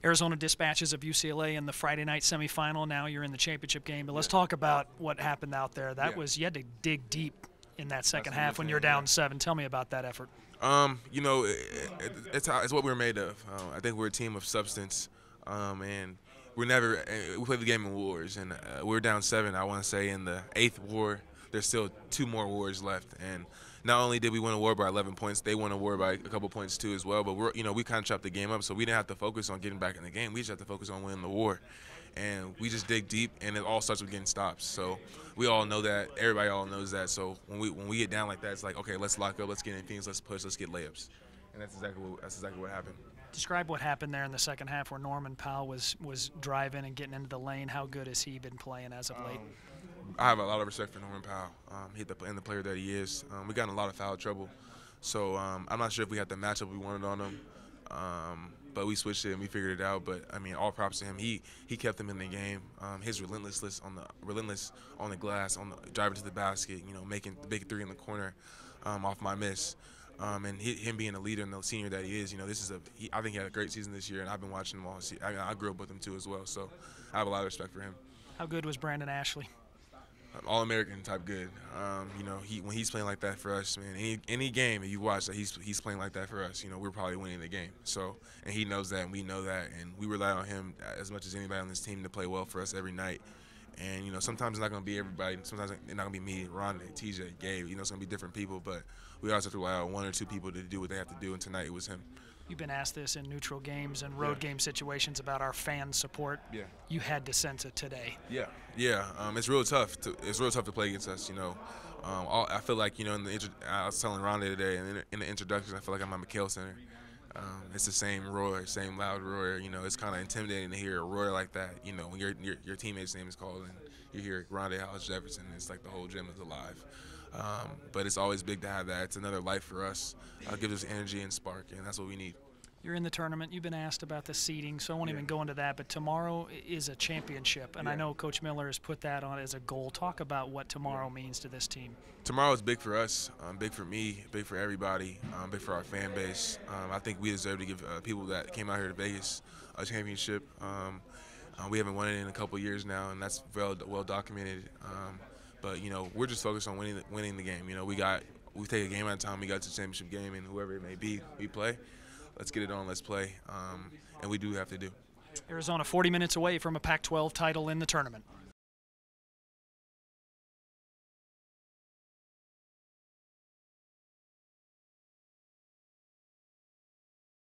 Arizona dispatches of UCLA in the Friday night semifinal. Now you're in the championship game. But let's talk about what happened out there. That was, you had to dig deep in that second half when you're down 7. Tell me about that effort. You know, it's what we're made of. I think we're a team of substance, and we play the game in wars, and we're down 7. I want to say in the 8th war, there's still 2 more wars left, and not only did we win a war by 11 points, they won a war by a couple points too as well. But we kind of chopped the game up, so we didn't have to focus on getting back in the game. We just had to focus on winning the war, and we just dig deep, and it all starts with getting stops. So we all know that. Everybody all knows that. So when we get down like that, it's like, okay, let's lock up, let's get in things, let's push, let's get layups, and that's exactly what happened. Describe what happened there in the second half where Norman Powell was driving and getting into the lane. How good has he been playing as of late? I have a lot of respect for Norman Powell. He's the player that he is. We got in a lot of foul trouble, so I'm not sure if we had the matchup we wanted on him, but we switched it and we figured it out. But I mean, all props to him. He kept them in the game. His relentless on the glass, driving to the basket, making the big 3 in the corner off my miss. And him being a leader and the senior that he is, I think he had a great season this year, and I've been watching him all season. I grew up with him too as well, so I have a lot of respect for him. How good was Brandon Ashley? All-American type good. When he's playing like that for us, man, any game that you watch that he's playing like that for us, we're probably winning the game. So, and he knows that, and we know that, and we rely on him as much as anybody on this team to play well for us every night. And sometimes it's not going to be everybody. Sometimes it's not going to be me, Rhonda, TJ, Gabe. It's going to be different people, but we always have to rely on 1 or 2 people to do what they have to do. And tonight it was him. You've been asked this in neutral games and road game situations about our fan support. Yeah. You had to sense it today. Yeah. It's real tough. It's real tough to play against us. I feel like I was telling Rhonda today in the introduction, I feel like I'm at McHale Center. It's the same roar, same loud roar. It's kind of intimidating to hear a roar like that. When your teammate's name is called and you hear Rondé Hollis Jefferson, it's like the whole gym is alive. But it's always big to have that. It's another life for us. It gives us energy and spark, and that's what we need. You're in the tournament. You've been asked about the seeding, so I won't even go into that. But tomorrow is a championship, and I know Coach Miller has put that on as a goal. Talk about what tomorrow means to this team. Tomorrow is big for us, big for me, big for everybody, big for our fan base. I think we deserve to give people that came out here to Vegas a championship. We haven't won it in a couple years now, and that's well documented. But we're just focused on winning the game. We take a game at a time. We got to the championship game, and whoever it may be, we play. Let's get it on. Let's play, and we do have to do. Arizona 40 minutes away from a Pac-12 title in the tournament.